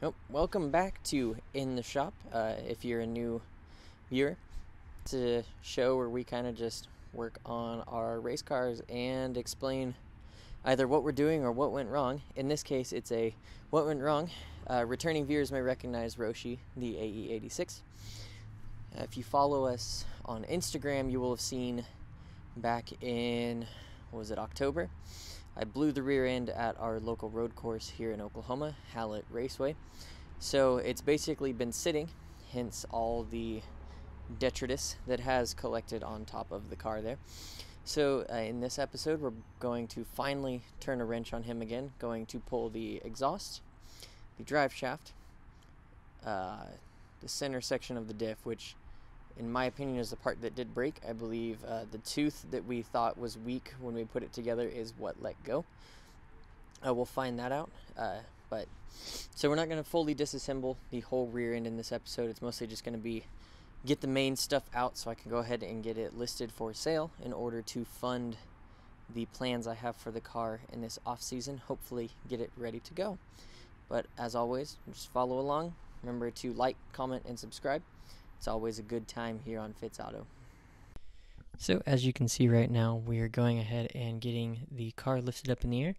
Oh, welcome back to In the Shop. If you're a new viewer, it's a show where we kind of just work on our race cars and explain either what we're doing or what went wrong. In this case, it's a what went wrong. Returning viewers may recognize Roshi, the AE86. If you follow us on Instagram, you will have seen back in, October? I blew the rear end at our local road course here in Oklahoma, Hallett Raceway. So it's basically been sitting, hence all the detritus that has collected on top of the car there. So in this episode, we're going to finally turn a wrench on him again, going to pull the exhaust, the drive shaft, the center section of the diff, which in my opinion is the part that did break. I believe the tooth that we thought was weak when we put it together is what let go. We'll find that out. So we're not going to fully disassemble the whole rear end in this episode. It's mostly just going to be get the main stuff out so I can go ahead and get it listed for sale in order to fund the plans I have for the car in this off season. Hopefully get it ready to go. But as always, just follow along. Remember to like, comment, and subscribe. It's always a good time here on Fitz Auto. So as you can see right now, we are going ahead and getting the car lifted up in the air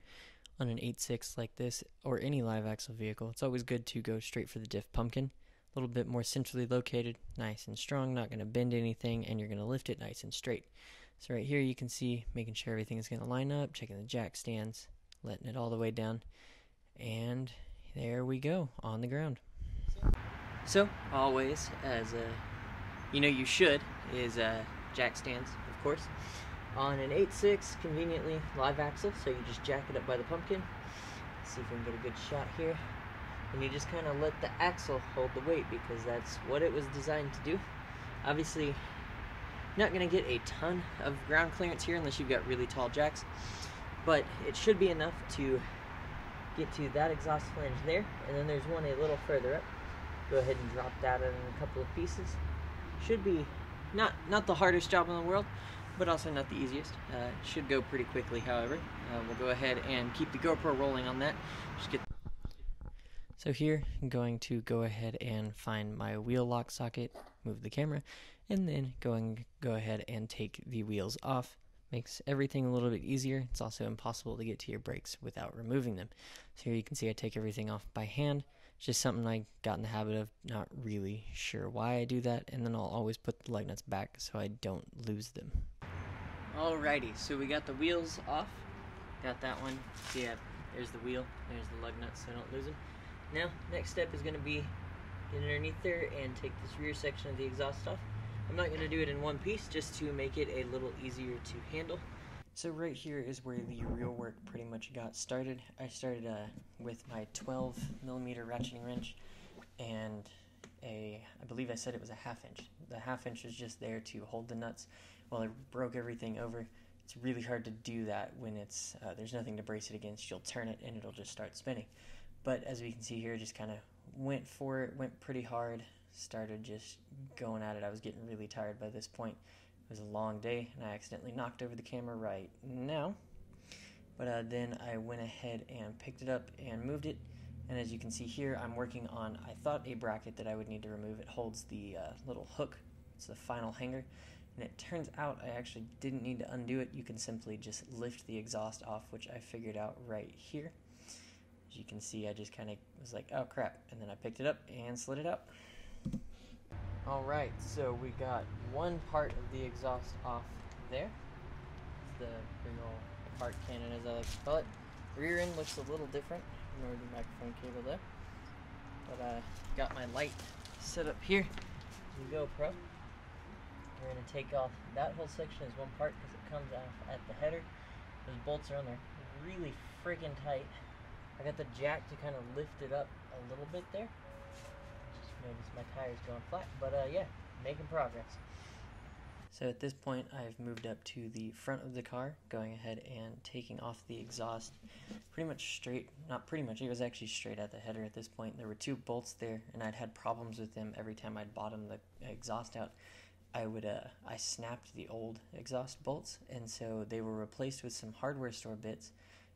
on an 8.6 like this, or any live axle vehicle. It's always good to go straight for the diff pumpkin. A little bit more centrally located, nice and strong, not going to bend anything, and you're going to lift it nice and straight. So right here you can see, making sure everything is going to line up, checking the jack stands, letting it all the way down, and there we go, on the ground. So, always, as you should, is jack stands, of course. On an 8.6, conveniently live axle, so you just jack it up by the pumpkin. See if we can get a good shot here. And you just kind of let the axle hold the weight because that's what it was designed to do. Obviously, not going to get a ton of ground clearance here unless you've got really tall jacks, but it should be enough to get to that exhaust flange there, and then there's one a little further up. Go ahead and drop that in a couple of pieces. Should be not the hardest job in the world, but also not the easiest. Should go pretty quickly, however. We'll go ahead and keep the GoPro rolling on that. So here, I'm going to go ahead and find my wheel lock socket, move the camera, and then go ahead and take the wheels off. Makes everything a little bit easier. It's also impossible to get to your brakes without removing them. So here you can see I take everything off by hand. It's just something I got in the habit of, not really sure why I do that, and then I'll always put the lug nuts back so I don't lose them. Alrighty, so we got the wheels off. Got that one. See, yeah, there's the wheel, there's the lug nuts so I don't lose them. Now, next step is going to be get underneath there and take this rear section of the exhaust off. I'm not going to do it in one piece, just to make it a little easier to handle. So right here is where the real work pretty much got started. I started with my 12mm ratcheting wrench and I believe I said it was a 1/2 inch. The 1/2 inch is just there to hold the nuts while I broke everything over. It's really hard to do that when it's there's nothing to brace it against. You'll turn it and it'll just start spinning. But as we can see here, just kind of went for it, went pretty hard, started just going at it. I was getting really tired by this point. It was a long day, and I accidentally knocked over the camera right now. But then I went ahead and picked it up and moved it. And as you can see here, I'm working on, I thought, a bracket that I would need to remove. It holds the little hook. It's the final hanger. And it turns out I actually didn't need to undo it. You can simply just lift the exhaust off, which I figured out right here. As you can see, I just kind of was like, oh crap. And then I picked it up and slid it out. Alright, so we got one part of the exhaust off there. It's the big old fart cannon, as I like to call it. Rear end looks a little different. Ignore the microphone cable there. But got my light set up here. The GoPro. We're going to take off that whole section as one part because it comes off at the header. Those bolts are on there really freaking tight. I got the jack to kind of lift it up a little bit there. Notice my tires going flat, but yeah, making progress. So at this point, I've moved up to the front of the car, going ahead and taking off the exhaust pretty much straight, not pretty much, it was actually straight at the header at this point. There were two bolts there, and I'd had problems with them every time I'd bottomed the exhaust out. I snapped the old exhaust bolts, and so they were replaced with some hardware store bits,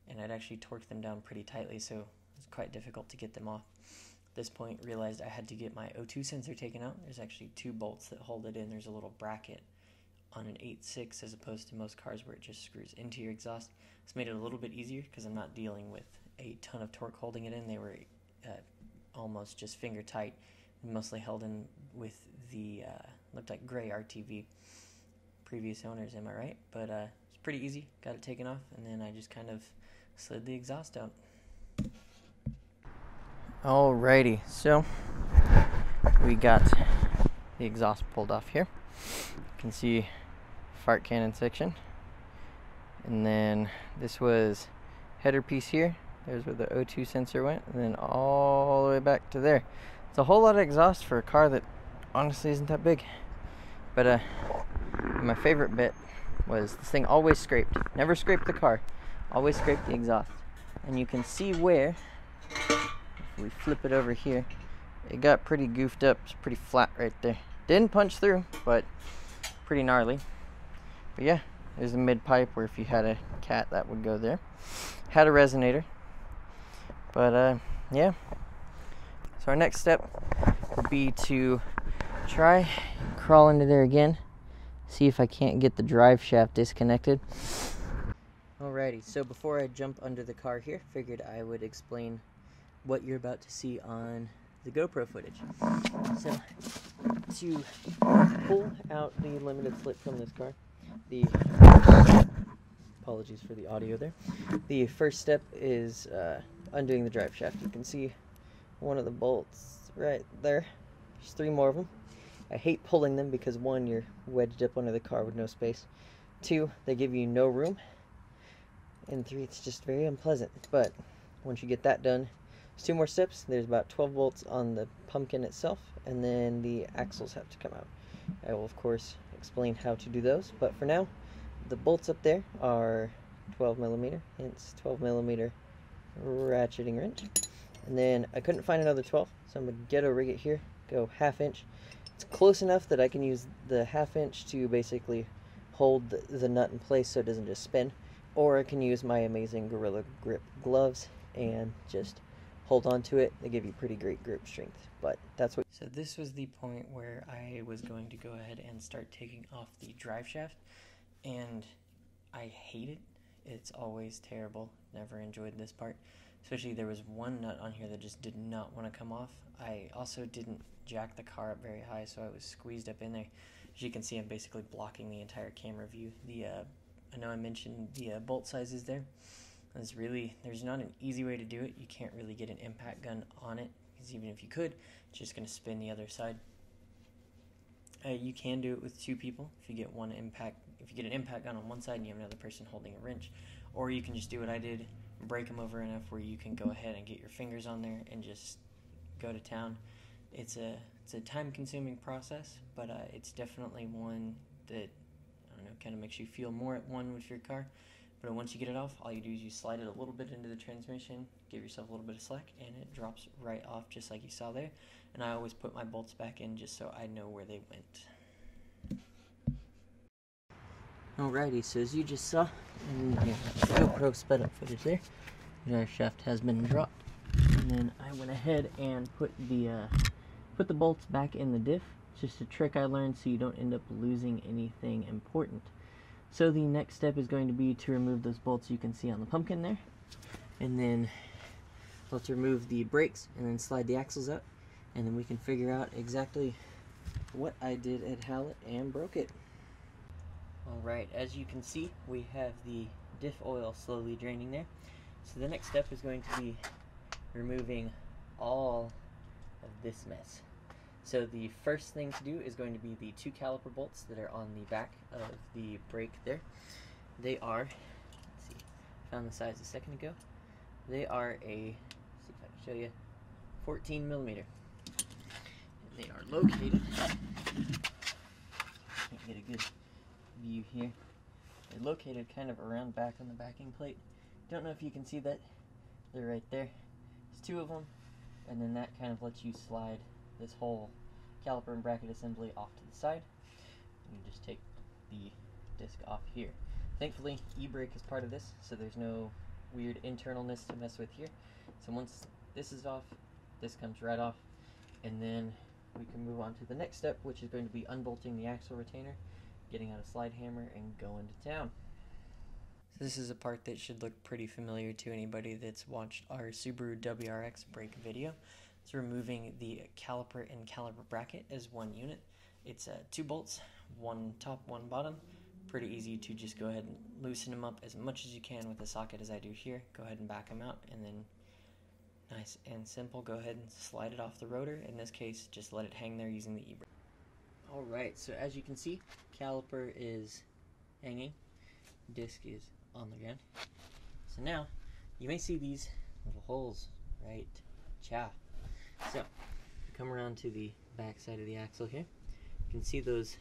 and I'd actually torqued them down pretty tightly, so it was quite difficult to get them off. this point realized I had to get my O2 sensor taken out. There's actually 2 bolts that hold it in. There's a little bracket on an 8.6 as opposed to most cars where it just screws into your exhaust. It's made it a little bit easier because I'm not dealing with a ton of torque holding it in. They were almost just finger tight, mostly held in with the looked like gray RTV previous owners, am I right? But it's pretty easy. Got it taken off, and then I just kind of slid the exhaust out. Alrighty, so we got the exhaust pulled off here. You can see fart cannon section, and then this was header piece here. There's where the O2 sensor went, and then all the way back to there. It's a whole lot of exhaust for a car that honestly isn't that big. But my favorite bit was this thing always scraped. Never scraped the car, always scraped the exhaust. And you can see where, if we flip it over here, it got pretty goofed up. It's pretty flat right there. Didn't punch through, but pretty gnarly. But yeah, there's a mid pipe where if you had a cat, that would go there. Had a resonator. But yeah. So our next step would be to try and crawl into there again. See if I can't get the drive shaft disconnected. Alrighty, so before I jump under the car here, figured I would explain what you're about to see on the GoPro footage. So, to pull out the limited slip from this car, apologies for the audio there. The first step is undoing the drive shaft. You can see one of the bolts right there. There's 3 more of them. I hate pulling them because 1, you're wedged up under the car with no space. 2, they give you no room. And 3, it's just very unpleasant. But once you get that done, there's 2 more steps. There's about 12 bolts on the pumpkin itself, and then the axles have to come out. I will, of course, explain how to do those. But for now, the bolts up there are 12mm, hence 12mm ratcheting wrench. And then I couldn't find another 12, so I'm going to ghetto rig it here, go 1/2 inch. It's close enough that I can use the 1/2 inch to basically hold the nut in place so it doesn't just spin. Or I can use my amazing Gorilla Grip gloves and just hold on to it. They give you pretty great grip strength, but that's what... So this was the point where I was going to go ahead and start taking off the drive shaft, and I hate it. It's always terrible. Never enjoyed this part. Especially there was one nut on here that just did not want to come off. I also didn't jack the car up very high, so I was squeezed up in there. As you can see, I'm basically blocking the entire camera view. I know I mentioned the bolt sizes there. There's not an easy way to do it. You can't really get an impact gun on it, because even if you could, it's just going to spin the other side. You can do it with 2 people if you get an impact gun on one side and you have another person holding a wrench, or you can just do what I did, break them over enough where you can go ahead and get your fingers on there and just go to town. It's a time-consuming process, but it's definitely one that, I don't know, kind of makes you feel more at one with your car. But once you get it off, all you do is you slide it a little bit into the transmission, give yourself a little bit of slack, and it drops right off just like you saw there. And I always put my bolts back in just so I know where they went. Alrighty, so as you just saw in the GoPro sped up footage there, the drive shaft has been dropped. And then I went ahead and put the bolts back in the diff. It's just a trick I learned so you don't end up losing anything important. So the next step is going to be to remove those bolts you can see on the pumpkin there. And then let's remove the brakes and then slide the axles out. And then we can figure out exactly what I did at Hallett and broke it. Alright, as you can see, we have the diff oil slowly draining there. So the next step is going to be removing all of this mess. So the first thing to do is going to be the 2 caliper bolts that are on the back of the brake there. They are, let's see, found the size a second ago. They are let's see if I can show you, 14mm. And they are located, can't get a good view here. They're located kind of around back on the backing plate. Don't know if you can see that. They're right there. There's 2 of them, and then that kind of lets you slide this whole caliper and bracket assembly off to the side. You just take the disc off here. Thankfully, e-brake is part of this, so there's no weird internalness to mess with here. So once this is off, This comes right off, and then we can move on to the next step, which is going to be unbolting the axle retainer, getting out a slide hammer, and going to town. So this is a part that should look pretty familiar to anybody that's watched our Subaru WRX brake video. It's removing the caliper and caliper bracket as one unit. It's 2 bolts, one top, one bottom. Pretty easy to just go ahead and loosen them up as much as you can with a socket as I do here. Go ahead and back them out, and then nice and simple, go ahead and slide it off the rotor. In this case, just let it hang there using the e-brake. Alright, so as you can see, caliper is hanging, disc is on the ground. So now, you may see these little holes, right? So, come around to the back side of the axle here. You can see those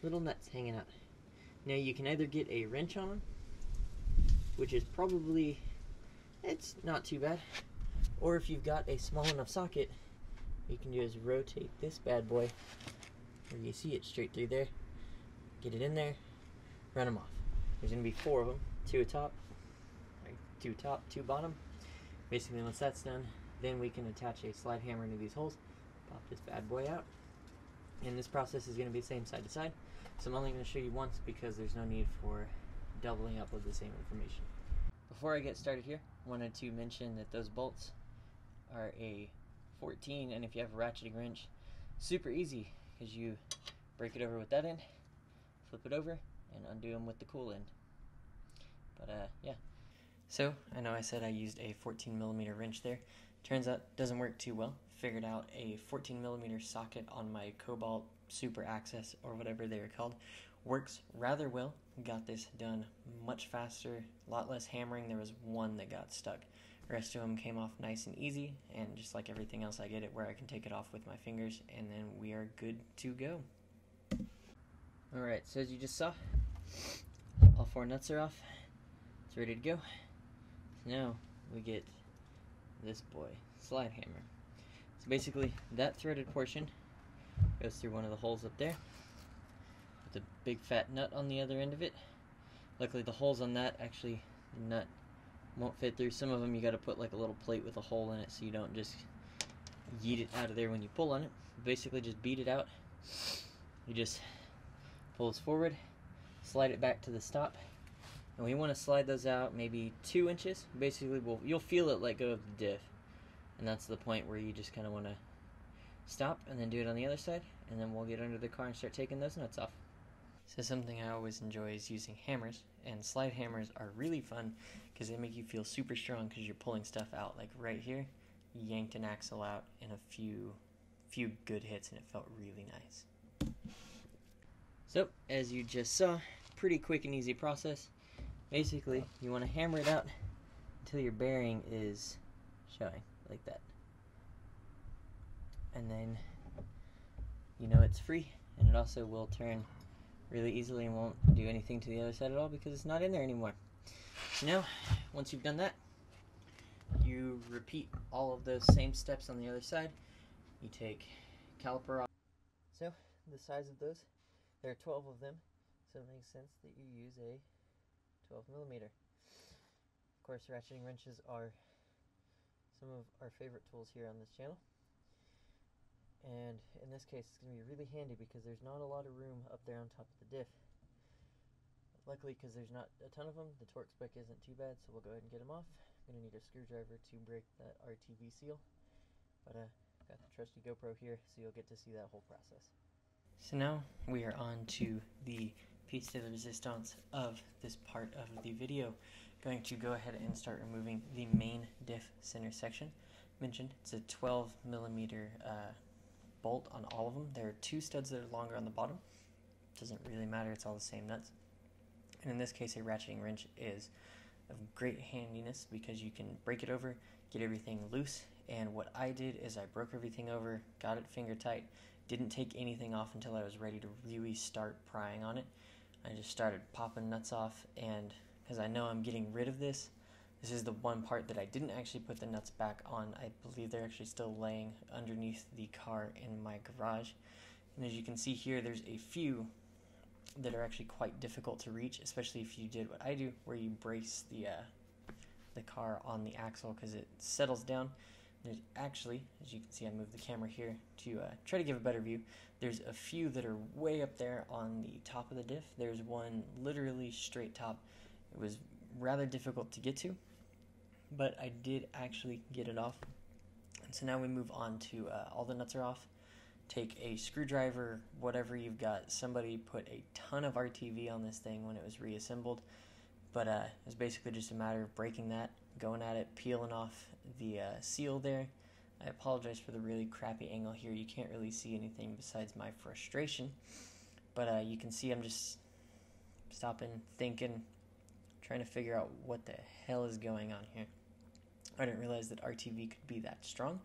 little nuts hanging out. Now you can either get a wrench on them, which is probably, it's not too bad, or if you've got a small enough socket, you can just rotate this bad boy, where you see it straight through there, get it in there, run them off. There's going to be 4 of them, 2 top, 2 bottom. Basically once that's done, then we can attach a slide hammer into these holes, pop this bad boy out, and this process is going to be the same side to side. So I'm only going to show you once because there's no need for doubling up of the same information. Before I get started here, I wanted to mention that those bolts are a 14, and if you have a ratcheting wrench, super easy because you break it over with that end, flip it over, and undo them with the cool end. But yeah. So I know I said I used a 14mm wrench there. Turns out it doesn't work too well. Figured out a 14mm socket on my Cobalt Super Access, or whatever they are called. Works rather well. Got this done much faster, a lot less hammering. There was one that got stuck. The rest of them came off nice and easy, and just like everything else, I get it where I can take it off with my fingers, and then we are good to go. Alright, so as you just saw, all 4 nuts are off. It's ready to go. So now we get this boy, slide hammer. So basically, that threaded portion goes through one of the holes up there, with a big fat nut on the other end of it. Luckily the holes on that, actually, the nut won't fit through. Some of them you gotta put like a little plate with a hole in it so you don't just yeet it out of there when you pull on it. Basically just beat it out. You just pull this forward, slide it back to the stop, and we want to slide those out maybe 2 inches. Basically, you'll feel it let go of the diff, and that's the point where you just kind of want to stop and then do it on the other side, and then we'll get under the car and start taking those nuts off. So something I always enjoy is using hammers, and slide hammers are really fun because they make you feel super strong because you're pulling stuff out. Like right here, yanked an axle out in a few good hits, and it felt really nice. So, as you just saw, pretty quick and easy process. Basically, you want to hammer it out until your bearing is showing, like that. And then, you know it's free, and it also will turn really easily and won't do anything to the other side at all because it's not in there anymore. So now, once you've done that, you repeat all of those same steps on the other side. You take caliper off. So, the size of those, there are 12 of them, so it makes sense that you use a 12mm. Of course, ratcheting wrenches are some of our favorite tools here on this channel. And in this case, it's going to be really handy because there's not a lot of room up there on top of the diff. But luckily, because there's not a ton of them, the torque spec isn't too bad, so we'll go ahead and get them off. I'm going to need a screwdriver to break that RTV seal. But got the trusty GoPro here, so you'll get to see that whole process. So now we are on to the piece de resistance of this part of the video. Going to go ahead and start removing the main diff center section. Mentioned it's a 12mm bolt on all of them. There are 2 studs that are longer on the bottom. Doesn't really matter, it's all the same nuts. And in this case, a ratcheting wrench is of great handiness because you can break it over, get everything loose. And what I did is I broke everything over, got it finger tight, didn't take anything off until I was ready to really start prying on it. I just started popping nuts off, and because I know I'm getting rid of this, this is the one part that I didn't actually put the nuts back on. I believe they're actually still laying underneath the car in my garage. And as you can see here, there's a few that are actually quite difficult to reach, especially if you did what I do, where you brace the car on the axle because it settles down. There's actually, as you can see, I moved the camera here to try to give a better view. There's a few that are way up there on the top of the diff. There's one literally straight top. It was rather difficult to get to, but I did actually get it off. And so now we move on to all the nuts are off. Take a screwdriver, whatever you've got. Somebody put a ton of RTV on this thing when it was reassembled, but it was basically just a matter of breaking that, going at it, peeling off the seal there. I apologize for the really crappy angle here. You can't really see anything besides my frustration, but you can see I'm just stopping, thinking, trying to figure out what the hell is going on here. I didn't realize that RTV could be that strong.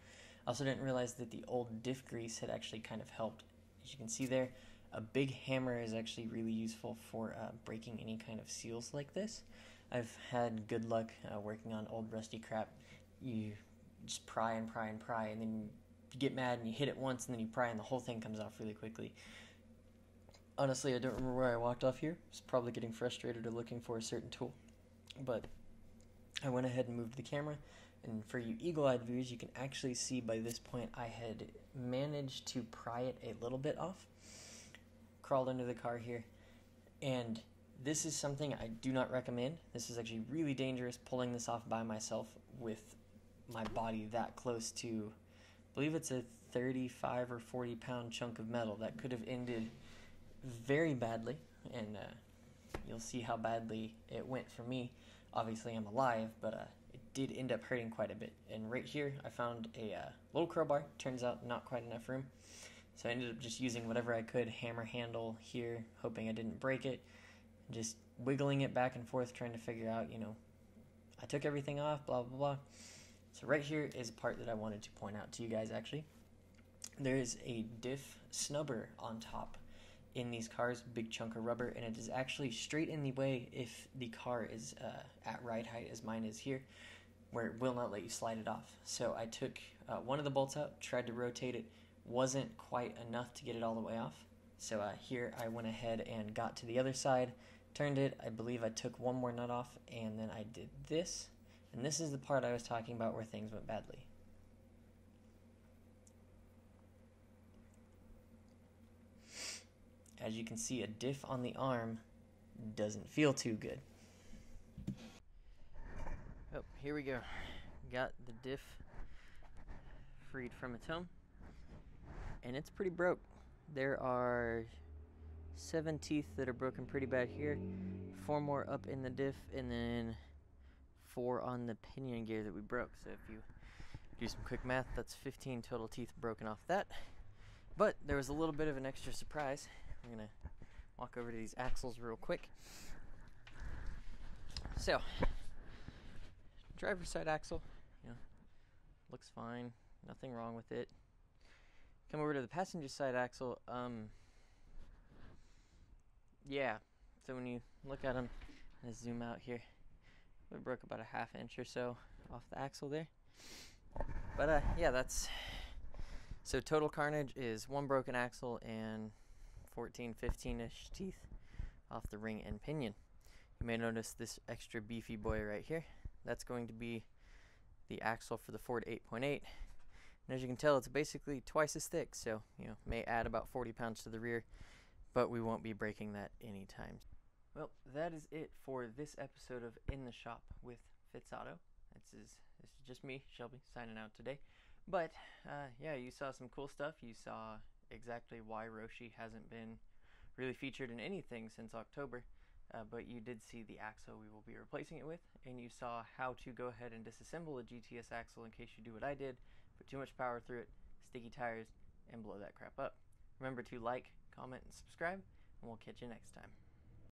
I also didn't realize that the old diff grease had actually kind of helped. As you can see there, a big hammer is actually really useful for breaking any kind of seals like this. I've had good luck working on old rusty crap. You just pry and pry and pry, and then you get mad and you hit it once, and then you pry and the whole thing comes off really quickly. Honestly, I don't remember where I walked off here. I was probably getting frustrated or looking for a certain tool. But I went ahead and moved the camera, and for you eagle-eyed viewers, you can actually see by this point I had managed to pry it a little bit off. Crawled under the car here, and this is something I do not recommend. This is actually really dangerous, pulling this off by myself with my body that close to, I believe it's a 35 or 40 pound chunk of metal that could have ended very badly, and you'll see how badly it went for me. Obviously I'm alive, but it did end up hurting quite a bit. And right here I found a little crowbar. Turns out not quite enough room, so I ended up just using whatever I could, hammer handle here, hoping I didn't break it, just wiggling it back and forth, trying to figure out, I took everything off, blah blah blah. So right here is a part that I wanted to point out to you guys. Actually, there is a diff snubber on top in these cars, big chunk of rubber, and it is actually straight in the way if the car is at ride height, as mine is here, where it will not let you slide it off. So I took one of the bolts out, tried to rotate it, wasn't quite enough to get it all the way off. So here I went ahead and got to the other side, turned it. I believe I took one more nut off, and then I did this, and this is the part I was talking about where things went badly. As you can see, a diff on the arm doesn't feel too good. Oh, here we go. Got the diff freed from its home, and it's pretty broke. There are 7 teeth that are broken pretty bad here, 4 more up in the diff, and then 4 on the pinion gear that we broke. So if you do some quick math, that's 15 total teeth broken off that. But there was a little bit of an extra surprise. I'm gonna walk over to these axles real quick. So, driver's side axle, looks fine, nothing wrong with it. Come over to the passenger side axle. Yeah. So when you look at them, let's zoom out here. We broke about a ½ inch or so off the axle there. But yeah, that's so total carnage is 1 broken axle and 14, 15-ish teeth off the ring and pinion. You may notice this extra beefy boy right here. That's going to be the axle for the Ford 8.8. And as you can tell, it's basically twice as thick, so may add about 40 pounds to the rear, but we won't be breaking that anytime. Well, that is it for this episode of In the Shop with Fitz Auto. This is just me, Shelby, signing out today. But yeah, you saw some cool stuff. You saw exactly why Roshi hasn't been really featured in anything since October, but you did see the axle we will be replacing it with, and you saw how to go ahead and disassemble a GTS axle in case you do what I did, put too much power through it, sticky tires, and blow that crap up. Remember to like, comment, and subscribe, and we'll catch you next time.